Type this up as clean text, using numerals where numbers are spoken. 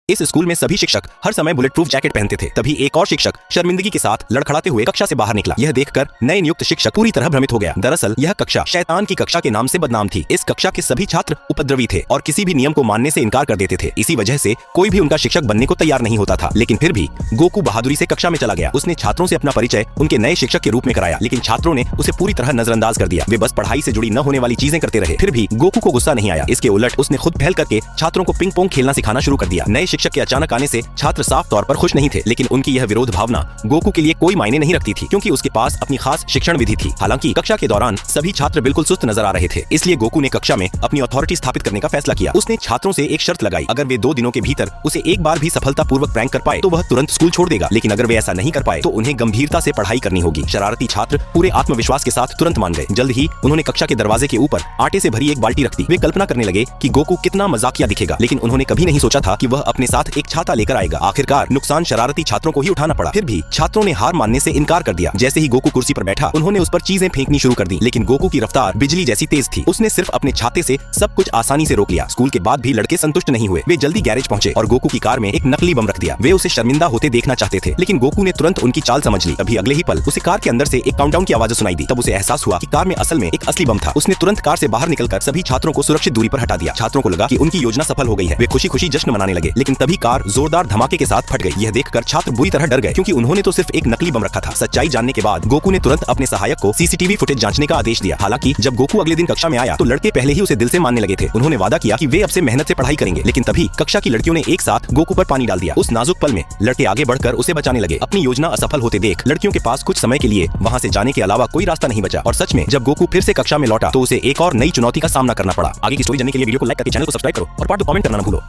इस स्कूल में सभी शिक्षक हर समय बुलेट प्रूफ जैकेट पहनते थे। तभी एक और शिक्षक शर्मिंदगी के साथ लड़खड़ाते हुए कक्षा से बाहर निकला। यह देखकर नए नियुक्त शिक्षक पूरी तरह भ्रमित हो गया। दरअसल यह कक्षा शैतान की कक्षा के नाम से बदनाम थी। इस कक्षा के सभी छात्र उपद्रवी थे और किसी भी नियम को मानने से इनकार कर देते थे। इसी वजह से कोई भी उनका शिक्षक बनने को तैयार नहीं होता था। लेकिन फिर भी गोकू बहादुरी से कक्षा में चला गया। उसने छात्रों से अपना परिचय उनके नए शिक्षक के रूप में कराया, लेकिन छात्रों ने उसे पूरी तरह नजरअंदाज कर दिया। वे बस पढ़ाई से जुड़ी न होने वाली चीजें करते रहे। फिर भी गोकू को गुस्सा नहीं आया। इसके उलट उसने खुद पहल करके छात्रों को पिंग पोंग खेलना सिखाना शुरू कर दिया। नए शिक्षक के अचानक आने से छात्र साफ तौर पर खुश नहीं थे, लेकिन उनकी यह विरोध भावना गोकू के लिए कोई मायने नहीं रखती थी, क्योंकि उसके पास अपनी खास शिक्षण विधि थी। हालांकि कक्षा के दौरान सभी छात्र बिल्कुल सुस्त नजर आ रहे थे, इसलिए गोकू ने कक्षा में अपनी अथॉरिटी स्थापित करने का फैसला किया। उसने छात्रों से एक शर्त लगाई, अगर वे 2 दिनों के भीतर उसे एक बार भी सफलतापूर्वक प्रैंक कर पाए तो वह तुरंत स्कूल छोड़ देगा, लेकिन अगर वे ऐसा नहीं कर पाए तो उन्हें गंभीरता से पढ़ाई करनी होगी। शरारती छात्र पूरे आत्मविश्वास के साथ तुरंत मान गए। जल्द ही उन्होंने कक्षा के दरवाजे के ऊपर आटे से भरी एक बाल्टी रख दी। वे कल्पना करने लगे कि गोकू कितना मजाकिया दिखेगा, लेकिन उन्होंने कभी नहीं सोचा था कि वह अपने साथ एक छाता लेकर आएगा। आखिरकार नुकसान शरारती छात्रों को ही उठाना पड़ा। फिर भी छात्रों ने हार मानने से इनकार कर दिया। जैसे ही गोकू कुर्सी पर बैठा, उन्होंने उस पर चीजें फेंकनी शुरू कर दी, लेकिन गोकू की रफ्तार बिजली जैसी तेज थी। उसने सिर्फ अपने छाते से सब कुछ आसानी से रोक लिया। स्कूल के बाद भी लड़के संतुष्ट नहीं हुए। वे जल्दी गैरेज पहुंचे और गोकू की कार में एक नकली बम रख दिया। वे उसे शर्मिंदा होते देखना चाहते थे, लेकिन गोकू ने तुरंत उनकी चाल समझ ली। अभी अगले ही पल उसे कार के अंदर से एक काउंटडाउन की आवाज सुनाई दी। तब उसे एहसास हुआ कि कार में असल में एक असली बम था। उसने तुरंत कार से बाहर निकलकर सभी छात्रों को सुरक्षित दूरी पर हटा दिया। छात्रों को लगा कि उनकी योजना सफल हो गई है। वे खुशी खुशी जश्न मनाने लगे, लेकिन तभी कार जोरदार धमाके के साथ फट गई। यह देखकर छात्र बुरी तरह डर गए, क्योंकि उन्होंने तो सिर्फ एक नकली बम रखा था। सच्चाई जानने के बाद गोकू ने तुरंत अपने सहायक को सीसीटीवी फुटेज जांचने का आदेश दिया। हालांकि जब गोकू अगले दिन कक्षा में आया तो लड़के पहले ही उसे दिल से मानने लगे थे। उन्होंने वादा किया कि वे अब से मेहनत से पढ़ाई करेंगे, लेकिन तभी कक्षा की लड़कियों ने एक साथ गोकू पर पानी डाल दिया। उस नाजुक पल में लड़के आगे बढ़कर उसे बचाने लगे। अपनी योजना असफल होते देख लड़कियों के पास कुछ समय के लिए वहां से जाने के अलावा कोई रास्ता नहीं बचा। और सच में जब गोकू फिर से कक्षा में लौटा तो उसे एक और नई चुनौती का सामना करना पड़ा। आगे की स्टोरी जानने के लिए वीडियो को लाइक करके चैनल को सब्सक्राइब करो और पार्ट 2 कमेंट करना न भूलो।